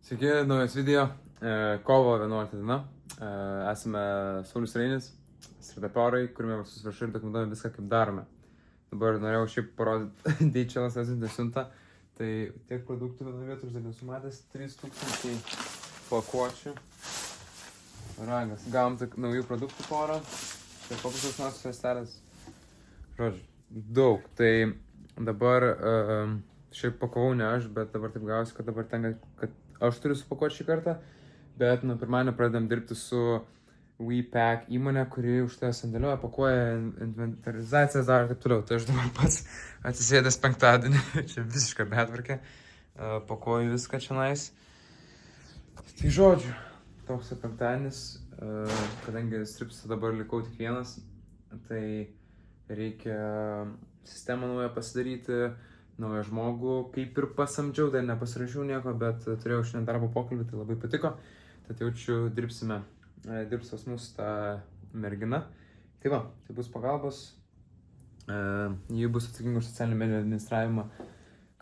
Sveiki, naujas video. Kovo 11 diena. Esame Saulius Reinis, startapiorai, kuriame visus viršai ir dokumentuojame viską, kaip darome. Dabar norėjau šiaip parodyti DHL atsiuntę siuntą. Tai tiek produktų vienoje vietoje, aš dar nesu matęs, 3000 pakuočių. Ragas. Gavom tik naujų produktų porą. Čia paprastas nosios juostelės. Žodžiu, daug. Tai dabar šiaip pakavau ne aš, bet dabar taip gausi, kad dabar tenka, kad aš turiu supakuoti šį kartą. Bet nuo pirmadienio pradedam dirbti su WePack įmonė, kuri už tai sandėlioja, pakuoja, inventarizacijas daro ir taip toliau. Tai aš dabar pats atsisėdęs penktadienį, čia visiška betvarkė, pakuoju viską čionais. Tai žodžiu, toks penktadienis, kadangi stripsą dabar likau tik vienas, tai reikia sistemą naują pasidaryti, naują žmogų, kaip ir pasamdžiau, dar nepasirašiau nieko, bet turėjau šiandien darbo pokalbį, tai labai patiko. Tad jaučiu, dirbs pas mus ta mergina. Tai va, tai bus pagalbos. Ji bus atsakinga už socialinių medijų administravimą,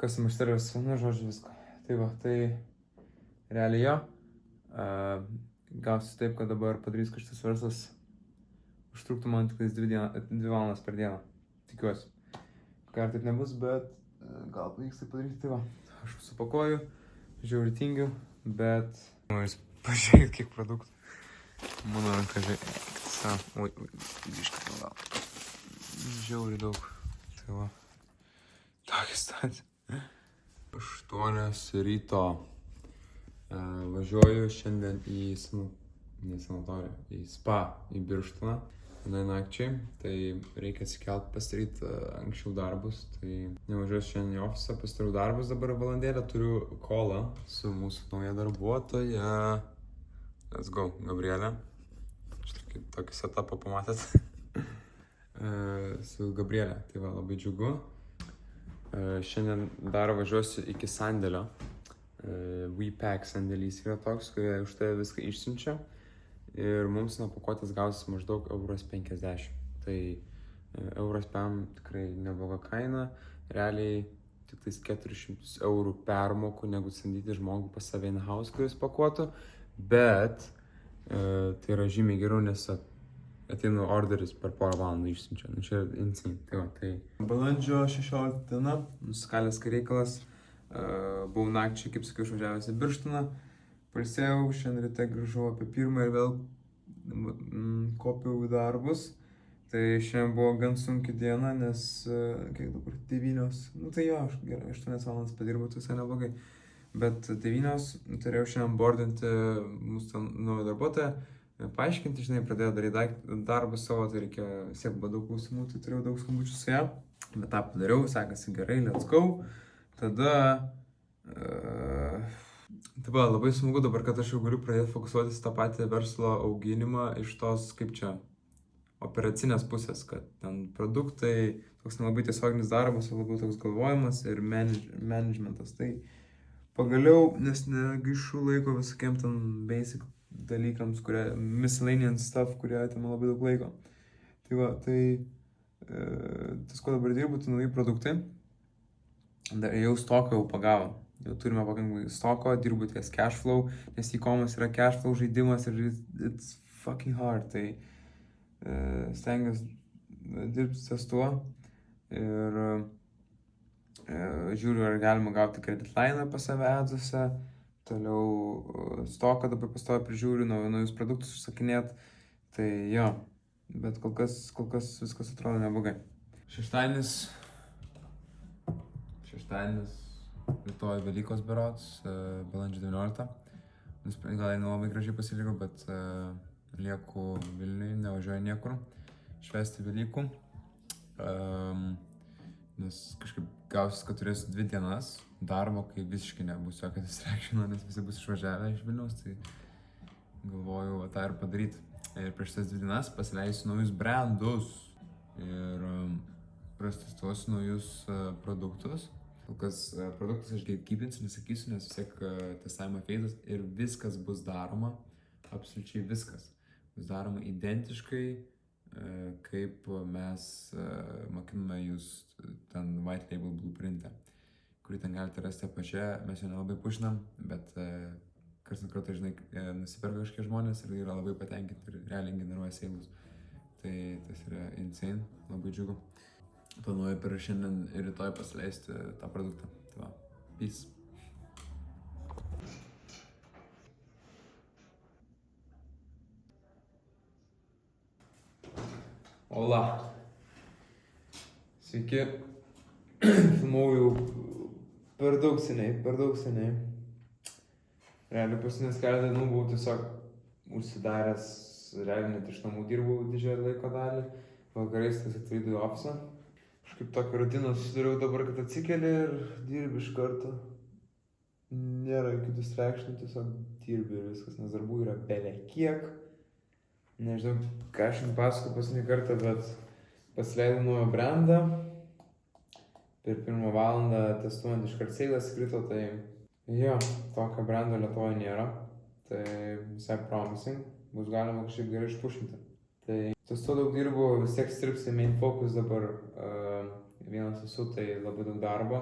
customer service, nu žodžiu viską. Tai va, tai realiai jo. Gausiu taip, kad dabar padarys kažkas verslas. Užtruktų man tik 2 valandas per dieną. Tikiuosi. Gal taip nebus, bet gal pavyks tai padaryti. Tai va, aš supakuoju, žiauriai tingiu, bet... Jūs pažiūrėkit, kiek produktų. Mano ranka oi, biškai gal. Žiauriai daug. Tai va, tokia situacija. 8 ryto važiuoju šiandien į sanatoriją, į spa, į Birštoną. Vienai nakčiai, tai reikia atsikelt pasidaryti anksčiau darbus, tai nevažiuosiu šiandien į ofisą, pasidarau darbus, dabar valandėlę turiu kolą su mūsų nauja darbuotoja. Let's go, Gabrielė. Tokį setupą pamatėt. Su Gabrielė, tai va, labai džiugu. Šiandien dar važiuosiu iki sandėlio. WePack sandėlys yra toks, kurie už tai viską išsiunčia. Ir mums nuo pakuotės gausis maždaug 1,50 €. Tai 1,50 € tikrai nebloga kaina. Realiai tik tais 400 € permokų, negu samdyti žmogų pas save in-house, kuris pakuotų. Bet tai yra žymiai geriau, nes ateina orderis per porą valandų išsiunčia. Nu čia insane. Tai va, tai balandžio 16 diena, nusikalęs reikalas. Buvau nakčiai, kaip sakiau, išvažiavęs į Birštoną. Pailsėjau, šiandien ryte grįžau apie 1 ir vėl kopiau į darbus. Tai šiandien buvo gan sunki diena, nes, kiek dabar, 9, nu tai jo, aš gerai, 8 valandas padirbau, tai visai neblogai. Bet 9 turėjau šiandien bordinti mūsų naują darbuotoją, paaiškinti, žinai, pradėjau daryti darbus savo, tai reikia vis tiek daug klausimų, tai turėjau daug skambučių su ją. Bet tą padariau, sekasi gerai, let's go. Tada... Tai va, labai smagu dabar, kad aš jau galiu pradėti fokusuotis tą patį verslo auginimą iš tos, kaip čia, operacinės pusės, kad ten produktai, toks nelabai tiesioginis darbas, o labiau toks galvojimas ir managementas. Tai pagaliau, nes negaišu laiko visokiem ten basic dalykams, miscellaneous stuff, kurie atima labai daug laiko. Tai va, tai tas, ko dabar dirbu, tai nauji produktai. Jau stoką jau pagavom. Jau turime pakankamai stoko, dirbu ties cashflow, nes e-commerce yra cashflow žaidimas ir it's fucking hard. Tai stengiuosi dirbti ties tuo ir žiūriu, ar galima gauti credit line pas save adsuose. Toliau stoką dabar pastoviai prižiūriu, naujus produktus užsakinėt. Tai jo, bet kol kas viskas atrodo neblogai. Šeštadienis, rytoj Velykos berods, balandžio 19. Gal nelabai gražiai pasilikau, bet lieku Vilniui, nevažiuoju niekur švęsti Velykų. Nes kažkaip gausis, kad turėsiu 2 dienas darbo, kai visiškai nebus jokio distractiono, nes visi bus išvažiavę iš Vilniaus, tai galvoju tą ir padaryti. Ir prieš tas 2 dienas pasileisiu naujus brandus ir pratestuosiu naujus produktus. Kol kas produktus aš gatekeepinsiu, nesakysiu, nes vis tiek testavimo feizas ir viskas bus daroma, absoliučiai viskas. Bus daroma identiškai, kaip mes mokiname jūs ten white label blueprint'e, kurį ten galite rasti apačioje. Mes jo nelabai pušinam, bet kartais, žinai, nusiperka kažkiek žmonės ir yra labai patenkinti ir realiai generuoja seilus. Tai tas yra insane, labai džiugu. Planuoju per šiandien ir rytoj pasileisti tą produktą. Tai va, peace. Ola. Sveiki. Filmauju per daug seniai. Realiai pasinės keletą dienų buvau tiesiog užsidaręs, realiai net iš namų dirbau didžiąją laiko dalį. Vakarais tas atveidu į ofisą. Kažkaip tokią rutiną susidariau dabar, kad atsikeli ir dirbi iš karto. Nėra jokių distractionų, tiesiog dirbi ir viskas, nes darbų yra bele kiek. Nežinau, ką aš jums pasakoju paskutinį kartą, bet pasileidau naują brandą. Per 1 valandą testuojant iškart seilas krito, tai jo, tokio brando Lietuvoje nėra. Tai visai promising, bus galima kažkaip gerai išpušinti. Tai ties to daug dirbu, vis tiek stripsi main focus dabar vienas esu, tai labai daug darbo.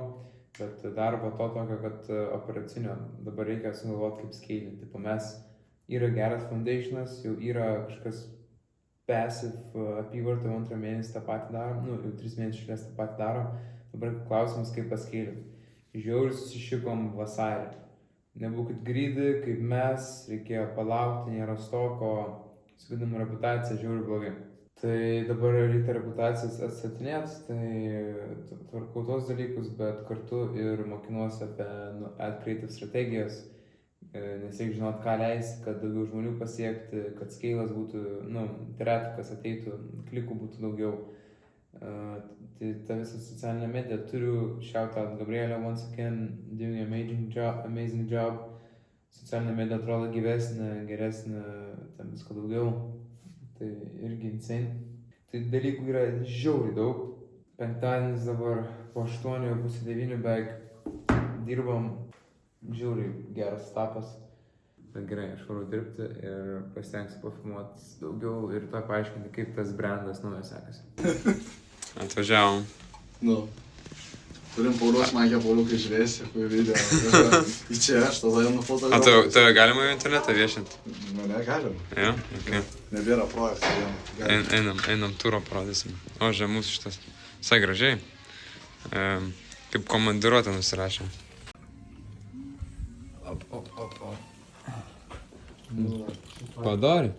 Bet darbo to tokio, kad operacinio dabar reikia sugalvoti kaip skailinti. Tipo mes yra geras foundationas, jau yra kažkas passive apyvarto, 2 mėnesį tą patį darom, jau 3 mėnesių šilės tą patį darom. Dabar klausimas kaip paskailinti. Žiauriai susišikom vasarį. Nebūkit greedy, kaip mes, reikėjo palaukti, nėra stoko, sukidam reputaciją, žiauriai blogai. Tai dabar reikia reputacijas atstatinėt, tai tvarkau tos dalykus, bet kartu ir mokinuosi apie ad creative strategijas, nes reikia žinot, ką leisti, kad daugiau žmonių pasiekti, kad scale'as būtų, trafikas ateitų, klikų būtų daugiau. Tai ta visa socialinė medija turiu shout out Gabrielė once again, doing amazing job. Socialinė medija atrodo gyvesnė, geresnė, ten visko daugiau. Tai irgi insane. Tai dalykų yra žiauriai daug. Penktadienis dabar po 8, pusė 9 beveik dirbam. Žiauriai geras etapas. Bet gerai, aš varu dirbti ir pasitengsiu pafilmuoti daugiau ir to paaiškinti, kaip tas brandas naujas sekasi. Atvažiavom. Turim Paulius, man Pauliukai žiūrėsi, kurį video. Į čia aš tada jau nufotografuosiu. O tave galima į internetą viešinti? Negalima. Jo? Okay. Nebėra projektų. Einam turą parodysim. O, žiūrė, mūsų šitas. Visai gražiai. Kaip komandiruotę nusirašė. Padarė?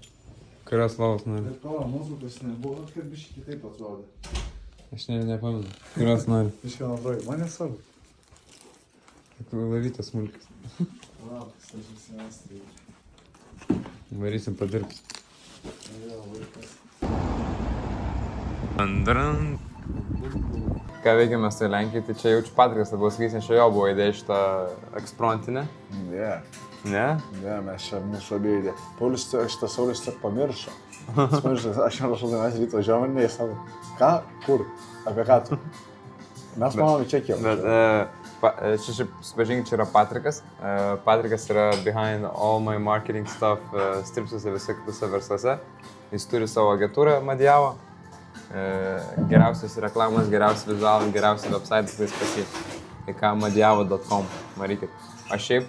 Kurios lovos nori? Bet to muzikos nebuvo, kad biškai kitaip atrodė. Aš nepamenu. Kurios nori? Biškai antroji, man nesvarbu. Kaip lavytas smulkis. Laukas, aš susimesti. Varysim padirbti. Jo, vaikas. Andran. Ką veikiam mes tai Lenkijai, tai čia jaučiu Patrikas labiau sakys, nes čia jo buvo idėja šitą eksprontinę. Ne. Ne? Ne, mes čia mūsų abiejų idėja. Paulius šitą Saulius tik pamiršo. Aš jau rašau, mes ryto važiavom ir savo. Ką? Kur? Apie ką tu? Mes manom į Čekiją. Bet čia supažinkit, čia yra Patrikas. Patrikas yra behind all my marketing stuff stripsuose visose kitose versluose. Jis turi savo agentūrą Madjavo. Geriausias reklamas, geriausias vizualas, geriausias website, kuris pasiekia. Tai ką madjavo.com, marykit. Aš šiaip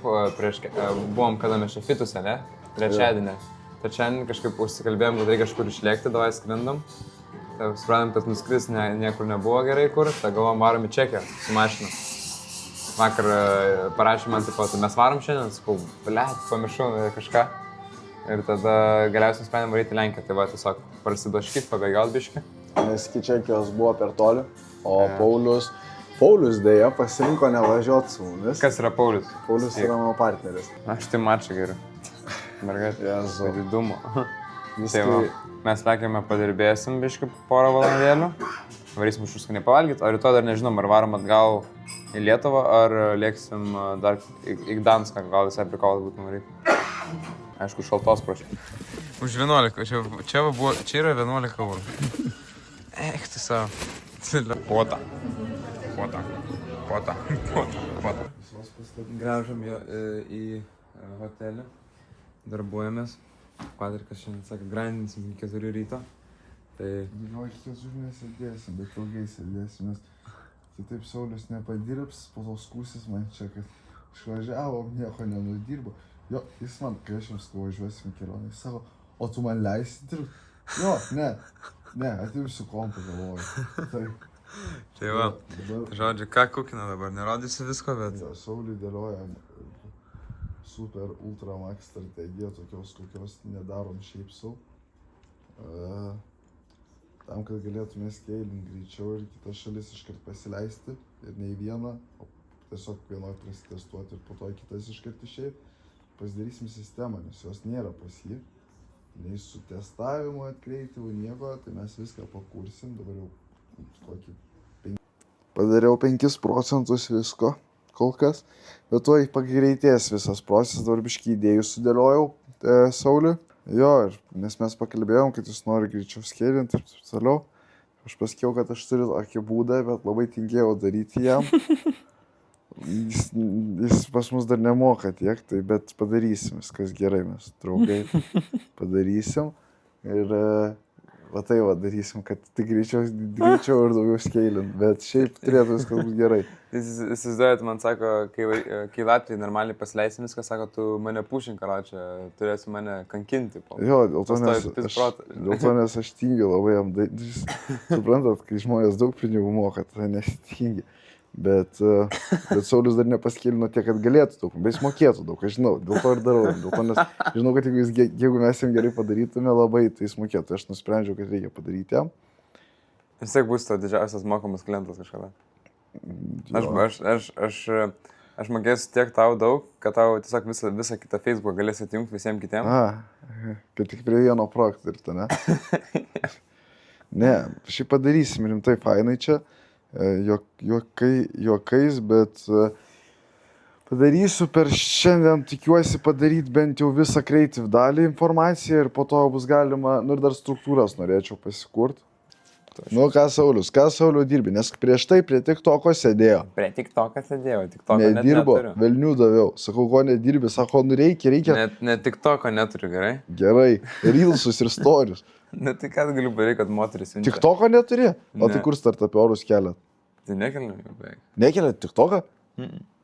buvom kada mes čia fituse, ne? Trečiadienį. Trečiadienį kažkaip užsikalbėjom, kad reikia kažkur išlėkti, davai skrendam. Tai suprantam, kad nuskris niekur nebuvo gerai kur, tai galvom varom į Čekiją su mašina. Vakar parašė man taip pat, mes varom šiandien, sakau, pamiršau kažką. Ir tada galiausiai sprendėm varyti į Lenkiją, tai va tiesiog prasidosškit, pabėgiot biškį. Nes iki Čekijos buvo per toli, o Paulius dėja pasirinko nevažiuoti su mumis. Kas yra Paulius? Paulius yra mano partneris. Aš tai mačą geriu. Mergaitė. Jezu. Didumo. Vis Tai va, mes lėkėme padirbėsim biškį porą valandėlių. Varysim užskanį pavalgyti, o rytoj dar nežinom, ar varom atgal į Lietuvą, ar lėksim dar į Gdanską, gal visai prikolas būtų nuvaryti. Aišku, šaltos prašau. Už 11, čia yra 11 eurų. Eik, tu savo. Pota. Grįžom į hotelį, darbuojamės. Patrikas šiandien sakė, grindinsim iki 4 ryto. Tai... Gal iš tiesų nesėdėsim, bet ilgai sėdėsim, nes kitaip Saulius nepadirbs, po to skūsis man čia, kad išvažiavom, nieko nenudirbo. Jo, jis man, kai aš jums važiuosim kelionę, jis sako, o tu man leisi dirbti? Jo, ne, atimsiu kompą, galvoju. Taip. Tai va, Dabar, žodžiu, ką kukina dabar, nerodysiu visko, bet... jo, Sauliui dėliojam super ultra max strategiją, tokios, kokios nedarom šiaip sau. Tam, kad galėtume scaling greičiau ir kitas šalis iškart pasileisti. Ir ne į vieną, o tiesiog vienoj prasitestuoti ir po to į kitas iškart išeit. Pasidarysim sistemą, nes jos nėra pas jį. Nei su testavimu atkreipti, nieko, tai mes viską pakursim. Dabar jau kokį 5. Padariau 5% visko kol kas, bet tuoj pagreitės visas procesas, dabar biškį idėjų sudėliojau Sauliui. Jo, nes mes pakalbėjom, kad jis nori greičiau scalinti ir taip toliau. Aš pasakiau, kad aš turiu tokį būdą, bet labai tingėjau daryti jam. Jis pas mus dar nemoka tiek, tai bet padarysim, viskas gerai, mes draugai padarysim. Ir va tai va darysim, kad tik greičiau ir daugiau scailint, bet šiaip turėtų viskas bus gerai. Įsivaizduojat, man sako, kai Latvijai normaliai pasileisim viską, sako, tu mane pušink, karačia, turėsi mane kankinti. Jo, dėl to nes aš tingiu labai jam daryti. Suprantat, kai žmonės daug pinigų moka, tai nesitingi. Bet Saulius dar nepaskėlino tiek, kad galėtų daug, bet jis mokėtų daug, aš žinau, dėl to ir darau. Dėl to, nes žinau, kad jeigu mes jam gerai padarytume labai, tai jis mokėtų. Aš nusprendžiau, kad reikia padaryti jam. Vis tiek bus to didžiausias mokamas klientas kažkada. Aš mokėsiu tiek tau daug, kad tau tiesiog visą kitą Facebooką galėsi atjungti visiems kitiems. Kad tik prie vieno projekto ir ta, ne? Ne, šiaip padarysim rimtai fainai čia. Juokais, bet padarysiu per šiandien, tikiuosi padaryti bent jau visą creative dalį informaciją ir po to bus galima, ir dar struktūras norėčiau pasikurti. Ką Sauliu dirbi, nes prieš tai prie TikToko sėdėjo. Prie TikToko sėdėjo, TikToko nedirbo, velnių daviau. Sakau, ko nedirbi, sako, reikia. Net TikToko neturiu, gerai? Gerai, reelsus ir stories. Na tai ką galiu padaryti, kad moteris siunčia? TikToko neturi? O tai kur startupiorus keliat? Tai nekeliam beveik. Nekeliat TikToką?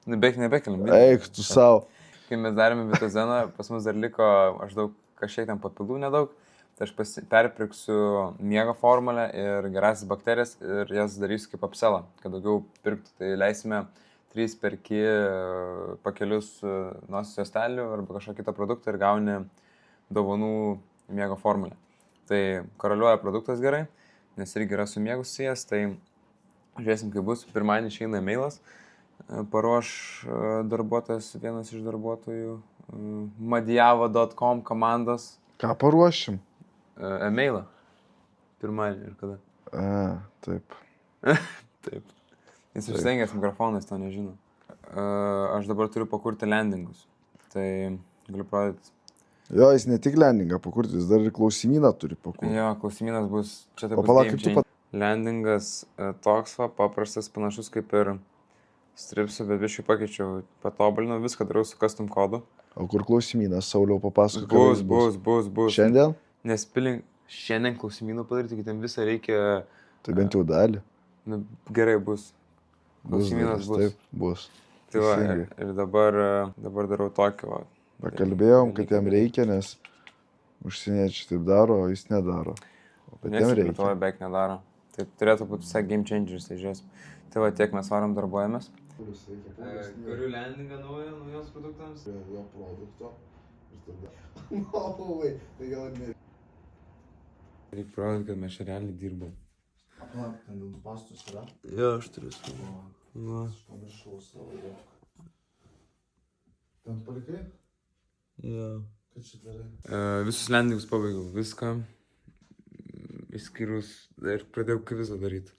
Beveik nebekeliam. Eik, tu savo. Kai mes darėme Vitozeną, pas mus dar liko maždaug kažkiek ten papildų nedaug. Tai aš perpirksiu miego formulę ir gerasias bakterijas ir jas darysiu kaip upsellą, kad daugiau pirktų. Tai leisime 3 perki pakelius nosies juostelių arba kažkokį kitą produktą ir gauni dovanų miego formulę. Tai koreliuoja produktas gerai, nes irgi yra su miegu susijęs, tai žiūrėsim, kaip bus. Pirmadienį išeina e-mailas, paruoš darbuotojas, vienas iš darbuotojų, madjava.com komandos. Ką paruošim? E-mailą. Pirmadienį ir kada. Taip. Taip. Jis užsengęs mikrofonas, to nežino. Aš dabar turiu pakurti landingus. Tai galiu pradėti. Jo, jis ne tik landingą pakurti, jis dar ir klausimyną turi pakurti. Jo, klausimynas bus, čia tai bus game changer. Landingas toks va, paprastas, panašus kaip ir stripsų, bet biškai pakeičiau, patobulinau, viską darau su custom kodu. O kur klausimynas, Sauliau, papasakok, bus. Šiandien? Nes šiandien klausimynų padaryti, kitiem visą reikia... Tai bent jau dalį. Nu, gerai bus. Klausimynas bus. Taip, bus. Tai va, ir dabar darau tokį va. Pakalbėjom, kad jam reikia, nes užsieniečiai taip daro, o jis nedaro. Bet jam reikia. Lietuvoje beveik nedaro. Tai turėtų būti visai game changeris, tai žiūrės. Tai va, tiek mes varom darbuojamės. Kuriu landingą naujos produktams. Jo produkto. Tai gal ne. Reikia parodyti, kad mes čia realiai dirbam. Ten dėl pastus yra? Jo, aš turiu savo. Aš pamiršau savo. Ten palikai? Jo. Ką čia darai? Visus landingus pabaigiau, viską. Išskyrus ir pradėjau kvizą daryti.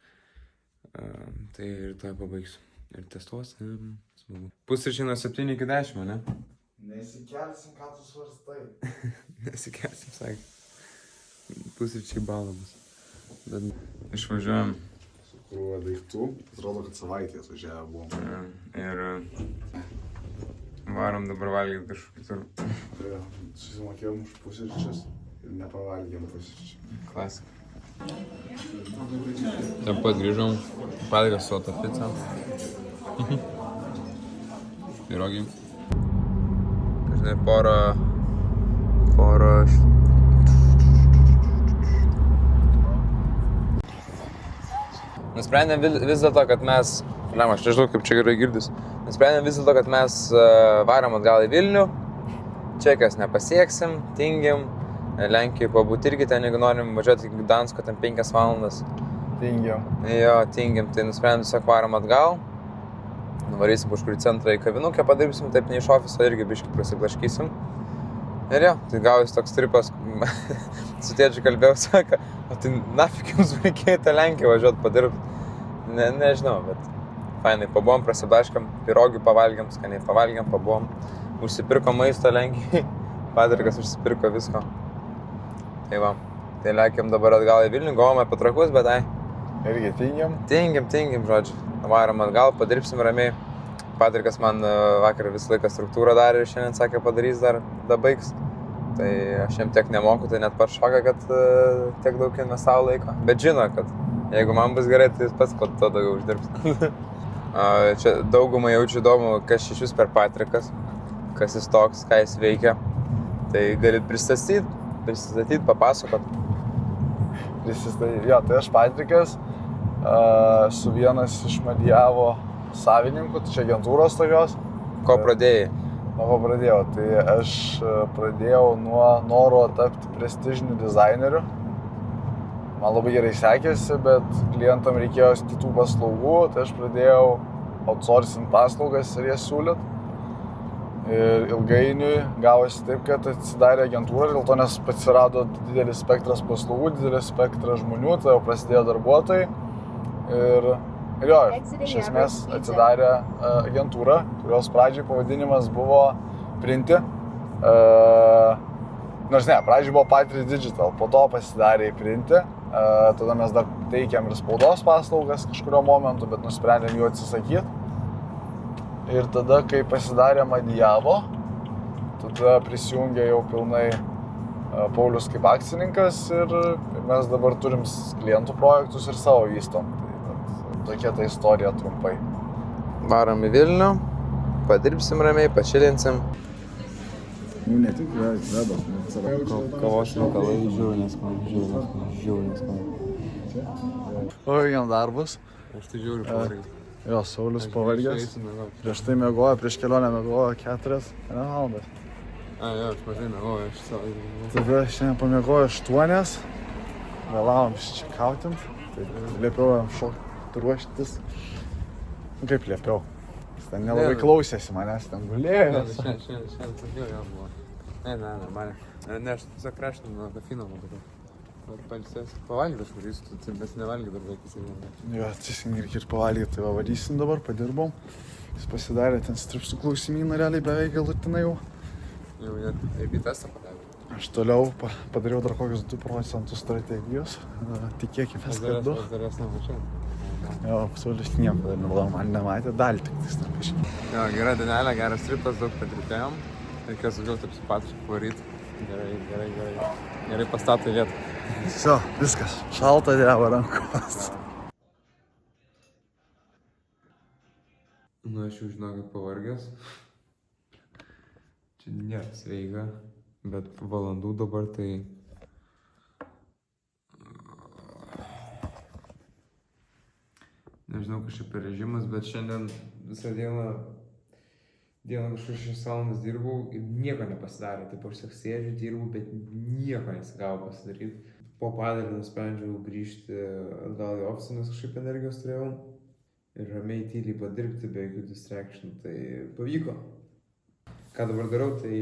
Tai ir tą pabaigsiu. Ir testuosim. Smagu. Pusryčiai nuo 7 iki 10, ne? Nesikelsim, ką tu svarstai. Nesikelsim, sakė. Pusryčiai balamas. Bet išvažiuojam. Su krūva daiktų. Atrodo, kad savaitės važiavę buvom. Ir varom dabar valgyti kažkur kitur. Susimokėjom už pusryčius ir nepavalgėm pusryčių. Klasika. Taip pat grįžom. Padėkas sota pizza. Pirogi. žinai, porą... Nusprendėm vis dėlto, kad mes... Lema, aš nežinau, kaip čia gerai girdis. Nusprendėm vis dėlto, kad mes varom atgal į Vilnių. Čekijos nepasieksim, tingim. Lenkijoje pabūti irgi ten, jeigu norim važiuoti į Gdansko, ten 5 valandas. Tingim. Jo, tingim. Tai nusprendėm tiesiog varom atgal. Nuvarysim kažkur į centrą į kavinukę, padirbsim, taip ne iš ofiso, irgi biškį prasiblaškysim. Ir jo, tai gaujas toks tripas, su tėčiu kalbėjau, sako, o tai nafik jums reikėjo tą Lenkiją važiuoti padirbti. Nežinau, bet fainai, pabuvom, prasiblaškam, pirogių pavalgiam, skaniai pavalgiam, pabuvom, užsipirko maisto Lenkijai, Patrikas užsipirko visko. Tai va, tai lekiam dabar atgal į Vilnių, galvome apie Trakus, bet ai. Irgi tingim. Tingim, žodžiu, varom atgal, padirbsim ramiai. Patrikas man vakar visą laiką struktūrą darė ir šiandien sakė padarys dar baigs. Tai aš jam tiek nemoku, tai net pats šoka, kad tiek daug investavo laiko. Bet žino, kad jeigu man bus gerai, tai jis pats po to daugiau uždirbs. Čia daugumai jaučiu įdomu, kas iš vis per Patrikas, kas jis toks, ką jis veikia. Tai galit pristatyti, papasakot. Jo, tai aš Patrikas, su vienas iš Madijavo savininkų, tai čia agentūros tokios. Ko pradėjai? Nuo ko pradėjau? Tai aš pradėjau nuo noro tapti prestižiniu dizaineriu. Man labai gerai sekėsi, bet klientam reikėjo kitų paslaugų, tai aš pradėjau outsourcing paslaugas ir jas siūlyt. Ir ilgainiui gavosi taip, kad atsidarė agentūra, dėl to nes atsirado didelis spektras paslaugų, didelis spektras žmonių, tai jau prasidėjo darbuotojai. Ir jo, iš esmės atsidarė agentūra, kurios pradžiai pavadinimas buvo Printi. Nors ne, pradžiai buvo Patris Digital, po to pasidarė į Printi. Tada mes dar teikėm ir spaudos paslaugas kažkurio momentu, bet nusprendėm jų atsisakyti. Ir tada, kai pasidarė Madijavo, tada prisijungė jau pilnai Paulius kaip akcininkas ir mes dabar turim klientų projektus ir savo vystom. Tokia ta istorija trumpai. Varom į Vilnių, padirbsim ramiai, pačilinsim. Ne tik vedos, bet savo. Kavos reikalai žiūrinės. Pavargiam darbus. Aš tai žiūriu pavargęs. Jo, Saulius pavargęs. Prieš tai miegojo, prieš kelionę miegojo 4 valandas. Jo, aš mažai miegoju, aš savo. Tada šiandien pamiegojo 8, vėlavom čia kautint. Tai liepiau jam šokti, ruoštis. Kaip liepiau? Jis ten nelabai klausėsi manęs, ten gulėjo. Šiandien sakiau, jo buvo. Ne, aš tiesiog kraštinu nuo kafino labai. Palsės pavalgyti kažkur, jis nevalgyti dar vaikis įvien. Jo, atsisingi ir pavalgyti, tai va varysim dabar, padirbom. Jis pasidarė ten stripsų klausimyną realiai beveik galutinai jau. Jau net AB testą padarė. Aš toliau padariau dar kokius 2% strategijos, tikėkime, kad 2. Aš dar jas nemačiau. Jo, Saulius nieko dar nebuvo, man nematė, dalį tik tai starpiškai. Jo, gera dienelė, geras stripas, daug patirtėjom. Reikės daugiau taip su Patriku varyti. Gerai pastato vietą. Viso, viskas, šalta dėva rankos. Aš jau žinau, kad pavargęs. Čia nėra sveika, bet valandų dabar tai... Nežinau, kažkaip per režimas, bet šiandien visą dieną kažkur 6 valandas dirbau ir nieko nepasidarė. Taip aš tiesiog sėdžiu, dirbu, bet nieko nesigavo pasidaryti. Po padalinio nusprendžiau grįžti atgal į ofisą, nes kažkaip energijos turėjau. Ir ramiai tyliai padirbti be jokių distractionų, tai pavyko. Ką dabar darau, tai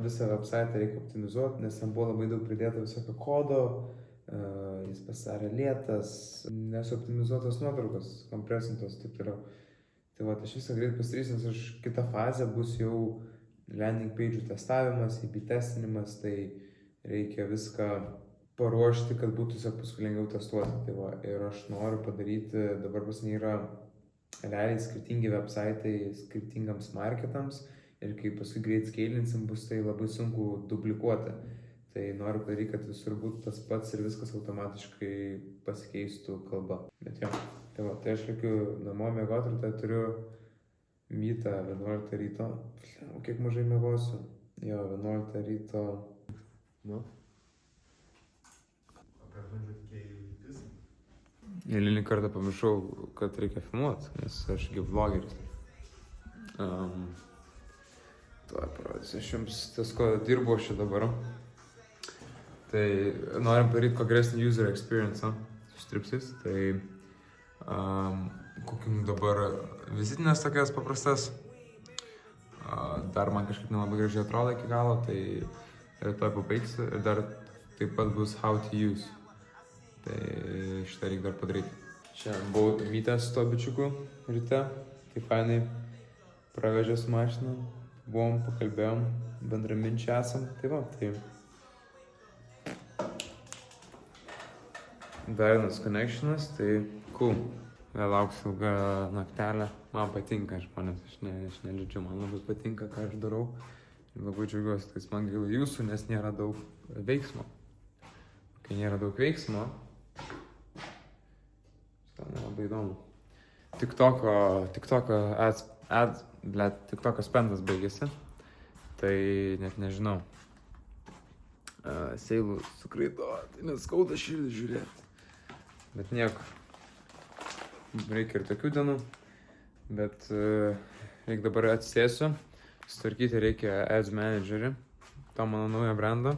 visą website reikia optimizuoti, nes ten buvo labai daug pridėta visokio kodo. Jis pasidarė lėtas, nesuoptimizuotos nuotraukos, kompresintos, taip toliau. Tai va, aš visą greit pasidarysiu, nes aš kita fazė bus jau landing page'ų testavimas, AB testinimas, tai reikia viską paruošti, kad būtų tiesiog paskui lengviau testuoti. Tai va, ir aš noriu padaryti, dabar pas mane yra realiai skirtingi websaitai skirtingams marketams ir kai paskui greit skailinsim, bus tai labai sunku duplikuoti. Tai noriu padaryti, kad visur būtų tas pats ir viskas automatiškai pasikeistų kalba. Bet jo, tai aš likiu namo miegoti ir tai turiu mytą 11 ryto. Kiek mažai miegosiu. Jo, 11 ryto. Nu. Eilinį kartą pamiršau, kad reikia filmuoti, nes aš gi vlogeris. Tuo parodysiu, aš jums ties ko dirbu aš čia dabar. Tai norim padaryti kuo geresnį user experience, su stripsis. Tai kokiam dabar vizitinės tokias paprastas. Dar man kažkaip nelabai gražiai atrodo iki galo, tai rytoj pabaigsiu ir dar taip pat bus how to use. Tai šitą reikia dar padaryti. Šiandien buvau mytęs su to bičiuku ryte, tai fainai pravežė su mašina, buvom, pakalbėjom, bendraminčiai esam, tai va, tai dar vienas connectionas, tai cool. Vėl lauksiu ilgą naktelę, man patinka žmonės, aš neliūdžiu, man labai patinka, ką aš darau. Ir labai džiaugiuosi, tai man gaila jūsų, nes nėra daug veiksmo. Kai nėra daug veiksmo, tai nelabai įdomu. TikToko spendas baigėsi, tai net nežinau. Seilų sukrito, tai net skauda širdį žiūrėti. Bet nieko. Reikia ir tokių dienų, bet reikia dabar atsisėsiu, sutvarkyti reikia ads managerį, to mano naujo brandą.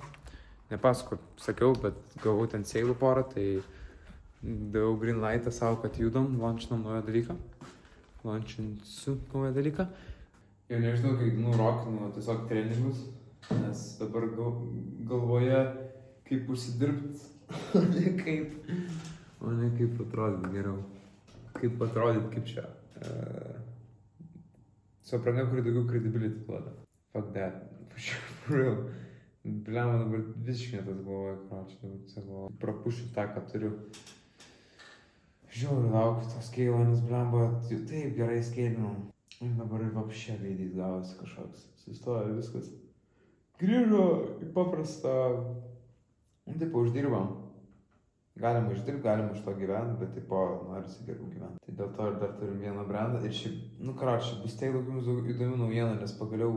Nepasakau, sakiau, bet gavau ten seilų porą, tai daviau green lightą savo, kad judam, launchinam naują dalyką. Launchinsiu naują dalyką. Jau nežinau, kai rokinu tiesiog treningus, nes dabar galvoje kaip užsidirbti, o ne kaip atrodyti geriau. Kaip atrodyti, kaip čia. Suprantu, kuri daugiau credibility duoda. Fuck that. For real. Bliama dabar visiškai netas galvoja, kročiai dabar tiesiog galvoja. Prapušiu tą, ką turiu. Žiauriai laukiu to skeilo, nes bliamba taip gerai skeilinam. Ir dabar ir vapšė veidys gavosi kažkoks. Sustoja viskas. Grįžo į paprastą. Taip, uždirbam. Galima išdirbti, galima iš to gyventi, bet taip norisi geriau gyventi. Tai dėl to ir dar turim vieną brandą. Ir šiaip, karočiui, bus tai daug įdomių naujienų, nes pagaliau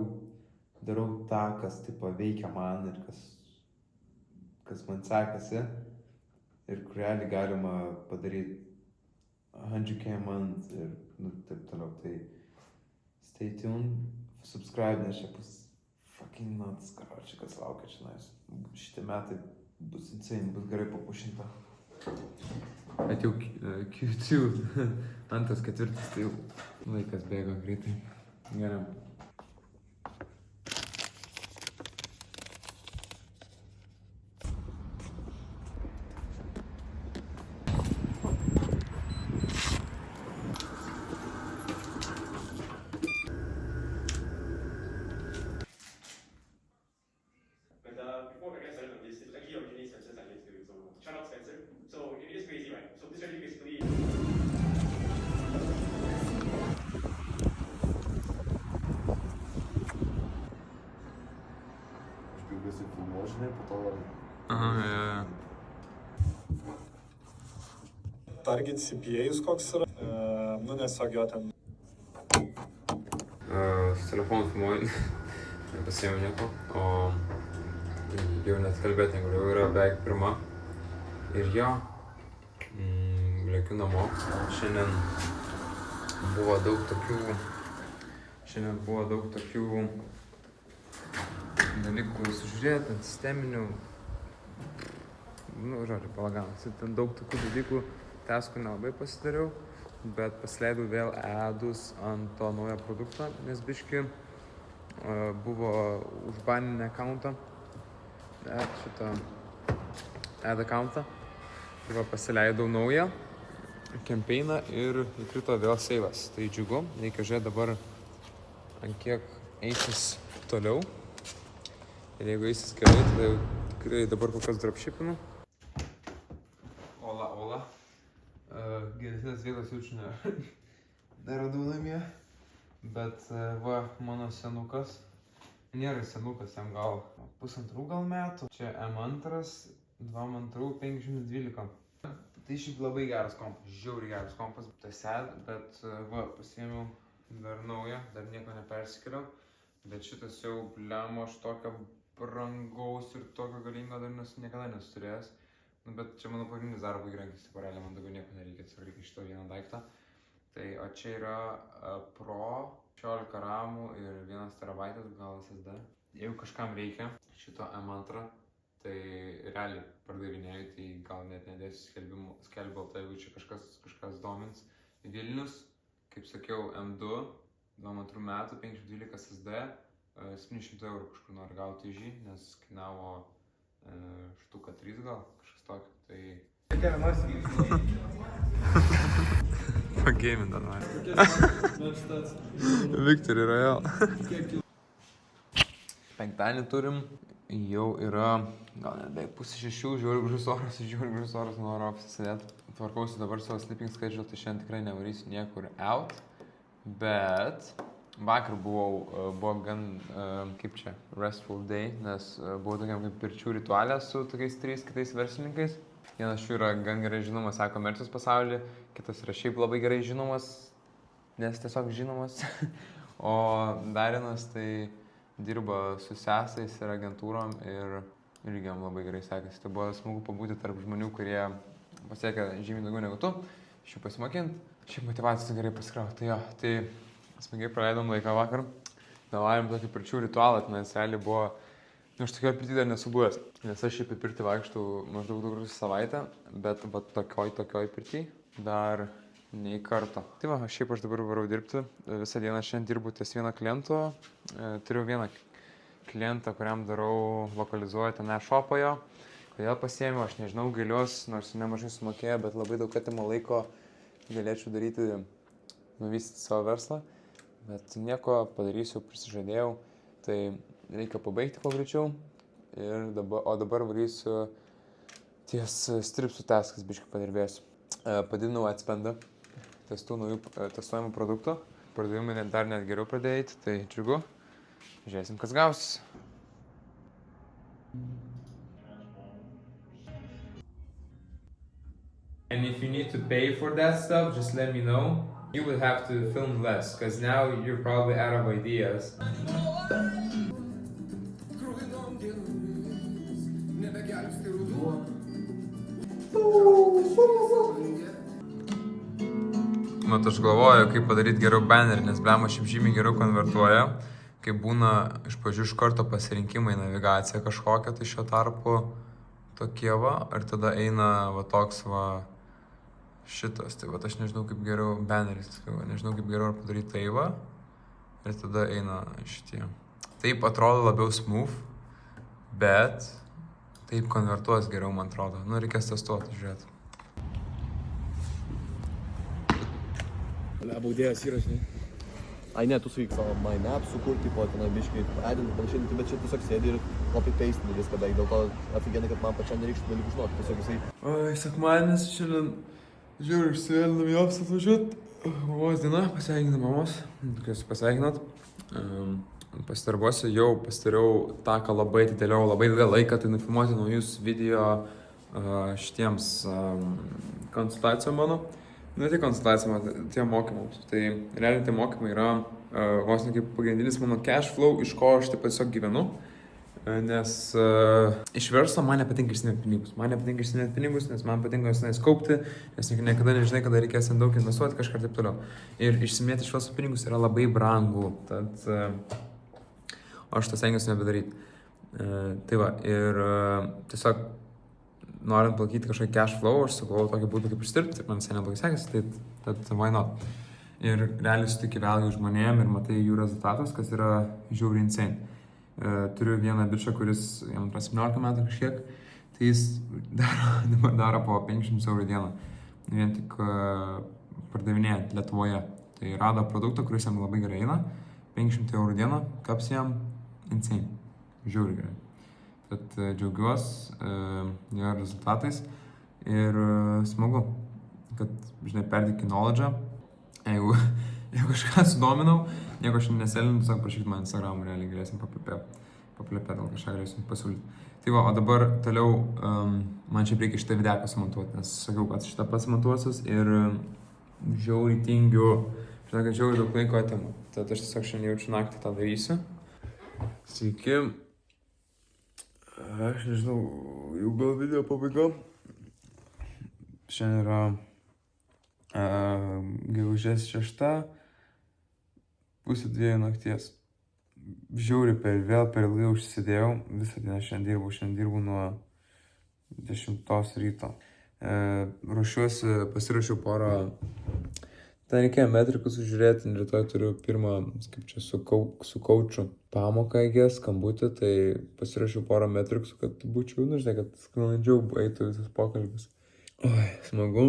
darau tą, kas taip veikia man ir kas man sekasi. Ir kur realiai galima padaryti 100k a month ir taip toliau. Tai stay tuned, subscribe, nes čia bus fucking nuts, karočiui, kas laukia čia. Šitie metai bus insane, bus gerai papušinta. Bet jau Q2, antras, ketvirtas, tai jau laikas bėga greitai. Gerai. Aha, Target CPA-jus koks yra, tiesiog jo ten. Su telefonu filmuoju, nepasiėmiau nieko, o jau net kalbėti negaliu, jau yra beveik pirma. Ir jo, lėkiu namo. Šiandien buvo daug tokių dalykų sužiūrėti, sisteminių. Žodžiu, balaganas. Ten daug tokių dalykų, taskų nelabai pasidariau, bet pasileidau vėl adus ant to naujo produkto, nes biški buvo užbaninę accountą, šitą ad accountą. Tai va, pasileidau naują campaigną ir įkrito vėl seivas. Tai džiugu, reikia žiūrėti dabar, ant kiek eisis toliau. Ir jeigu eisis gerai, tai tikrai dabar kokios dropshipinu. Ola. Geresnės vietos jaučiu neradau namie. Bet va, mano senukas. Nėra senukas, jam gal 1,5 metų. Čia M2, 2M2, 512. Tai šiaip labai geras kompas, žiauriai geras kompas. Tai sad, bet va, pasiėmiau dar naują, dar nieko nepersikėliau. Bet šitas jau blemo, aš tokio brangaus ir tokio galingo dar niekada nesuturėjęs. Nu, bet čia mano pagrindinis darbo įrankis, tai realiai man daugiau nieko nereikia, tiesiog reikia šito vieną daiktą. Tai o čia yra Pro 16 ramų ir 1 terabaitas gal SSD. Jeigu kažkam reikia šito M2, tai realiai pardavinėjau, tai gal net nedėsiu skelbimo, tai jeigu čia kažkas domins. Vilnius, kaip sakiau, M2, 22 metų, 512 SSD, 700 eurų kažkur noriu gauti iš jį, nes kainavo štuka 3 gal, kažkas tokio, tai... Pagėmin dar nori. Victory Royale. Penktadienį turim, jau yra, gal net beveik 5:30, žiūri gražus oras, noriu apsisėdėti. Tvarkausi dabar savo sleeping schedule, tai šiandien tikrai nevarysiu niekur out, bet vakar buvo gan, kaip čia, restful day, nes buvau tokiam kaip pirčių ritualė su tokiais 3 kitais verslininkais. Vienas šių yra gan gerai žinomas e-komercijos pasaulyje, kitas yra šiaip labai gerai žinomas, nes tiesiog žinomas, o dar vienas tai dirba su sesais ir agentūrom ir irgi jam labai gerai sekasi. Tai buvo smagu pabūti tarp žmonių, kurie pasiekia žymiai daugiau negu tu, iš jų pasimokint, šiaip motyvacijos gerai pasikrauti. Tai jo, tai smagiai praleidom laiką vakar, davarėm tokį pirčių ritualą, nes realiai buvo, aš tokioje pirty dar nesu buvęs, nes aš šiaip į pirtį vaikštau maždaug 2 kartus į savaitę, bet tokioj pirty dar nei karto. Tai va, aš dabar varau dirbti, visą dieną šiandien dirbu ties vieno kliento, turiu vieną klientą, kuriam darau, lokalizuoju ten e-shopą jo. Kodėl pasiėmiau, aš nežinau, gailiuos, nors nemažai sumokėjo, bet labai daug atimo laiko galėčiau daryti, nuvystyti savo verslą. Bet nieko padarysiu, prisižadėjau, tai reikia pabaigti kuo greičiau. O dabar varysiu ties stripsų taskas, biškai padirbėsiu. Padidinau adspendą, testuojamų produktų. Pardavimai dar net geriau pradėjai, tai džiugu. Žiūrėsim, kas gausis. And if you need to pay for that stuff, just let me know. You will have to film less, because now you're probably out of ideas. Mat, aš galvoju, kaip padaryti geriau banerį, nes blemo šiaip žymiai geriau konvertuoja. Kai būna iš pradžių iš karto pasirinkimai, navigacija kažkokia, tai šio tarpu tokie va, ir tada eina va toks va šitas. Tai va, aš nežinau kaip geriau baneris, nežinau kaip geriau padaryti tai va, ir tada eina šitie. Taip atrodo labiau smooth, bet taip konvertuos geriau, man atrodo. Nu, reikės testuoti, žiūrėti. Baudėjas įrašai. Ai ne, tu suvyk savo MyNap sukurti, po tenai biškai edinti, panašiai, bet čia tiesiog sėdi ir copy-paste viską beveik, dėl to afigenai, kad man pačiam nereikštų dalykų žinoti, tiesiog jisai... Oi, sekmadienis šiandien žiūriu, išsivėlinam į ofisą atvažiuot. Mamos diena, pasveikinam mamos, tikiuosi pasveikinat. Pasidarbuosiu, jau pasidariau tą, ką labai atidėliau, labai ilgą laiką, tai nufilmuoti naujus video šitiems konsultacijom mano. Ne tik konsultacijom, tiem mokymams. Tai realiai tie mokymai yra vos ne kaip pagrindinis mano cash flow, iš ko aš taip tiesiog gyvenu. Nes iš verslo man nepatinka išsiminėti pinigus. Man nepatinka išsiminėti pinigus, nes man patinka juos kaupti, nes niekada nežinai, kada reikės daug investuoti, kažką ir taip toliau. Ir išsiminėti iš verslo pinigus yra labai brangu. Tad aš tą stengiuosi nebedaryti. Tai va, ir tiesiog norint palaikyti kažkokį cash flow, aš sugalvojau tokį būdą kaip išdirbti, man visai neblogai sekėsi, tai why not. Ir realiai sutiki vėlgi žmonėm ir matai jų rezultatus, kas yra žiauriai insane. Turiu vieną bičą, kuris jam 17 metų kažkiek, tai jis daro po 500 eurų dieną, vien tik pardavinėjant Lietuvoje. Tai rado produktą, kuris jam labai gerai eina, 500 eurų dieną, kaps jam insane, žiauriai gerai. Tad džiaugiuosi jo rezultatais ir smagu, kad, žinai, perdėki knowledge'ą. Jeigu kažką sudominau, nieko aš neselinu, tiesiog prašykit man Instagram'u, realiai galėsim paplepėti, gal kažką galėsim pasiūlyti. Tai va, o dabar toliau man čia reikia šitą videką sumontuoti, nes sakiau, kad šitą pats montuosius ir žiauriai tingiu, žinai, kad žiauriai daug laiko atimu. Tad aš tiesiog šiandien jaučiu naktį tą darysiu. Sveiki. Aš nežinau, jau gal video pabaiga. Šiandien yra gegužės 6, 1:30 nakties. Žiauriai vėl per ilgai užsisėdėjau. Visą dieną šiandien dirbu nuo 10 ryto. Pasirašiau porą. Ten reikėjo metrikus sužiūrėti, rytoj turiu pirmą, kaip čia, su kauču pamoką įgės, skambutį, tai pasirašiau porą metrikusų, kad būčiau, žinai, kad sklandžiau eitų visas pokalbis. Oi, smagu,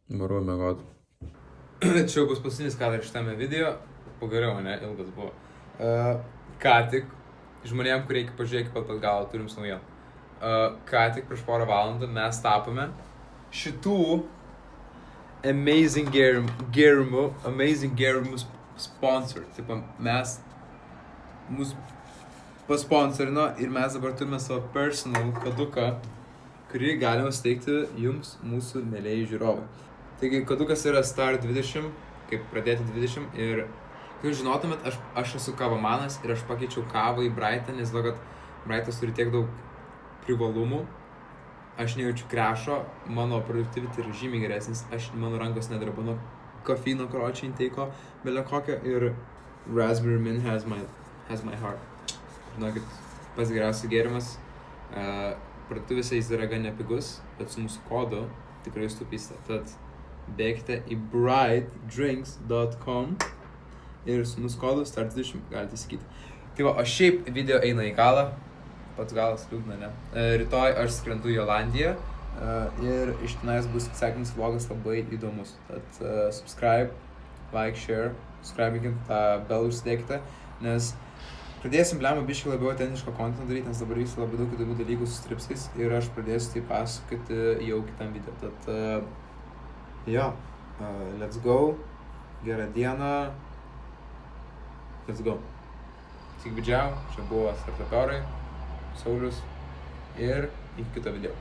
varu mėgoti. Čia bus paskutinis kadras šitame video, pagaliau, ne, ilgas buvo. Ką tik, žmonėm, kurie iki pažiūrėjo iki pat galo, turim naujieną. Ką tik prieš porą valandų mes tapome šitų Amazing Gėrimų sponsor. Taip, mes mus pasponsorino ir mes dabar turime savo personal koduką, kurį galima suteikti jums, mūsų mėlėjai žiūrovai. Taigi, kodukas yra STAR20, kaip pradėti 20 ir kaip žinotumėt, aš esu kavamanas ir aš pakeičiau kavą į Brightą, nes kad Brightas turi tiek daug privalumų. Aš nejaučiu krešo, mano productivity yra žymiai geresnis, mano rankos nedarba nuo kofeino, kročio intake'o, belio kokio ir Raspberry Min has my heart. Žinokit, pats geriausias gėrimas. Parduotuvėse jis yra gan nepigus, bet su mūsų kodu tikrai sutaupysite. Tad bėkite į brightdrinks.com ir su mūsų kodu STAR20 galite įsigyti. Tai va, o šiaip video eina į galą. Pats galas liūdna, ne? Rytoj aš skrendu į Olandiją ir iš tenais bus sekantis vlogas labai įdomus. Tad subscribe, like, share, subscribe-inkit, tą belą užsidėkite, nes pradėsim biškį labiau autentiško kontentą daryti, nes dabar vyksta labai daug įdomių dalykų su stripsais ir aš pradėsiu tai pasakoti jau kitam video. Tad let's go, gerą dieną, let's go. Tik bidžiau, čia buvo Startup Eurai, Saulius ir iki kito video.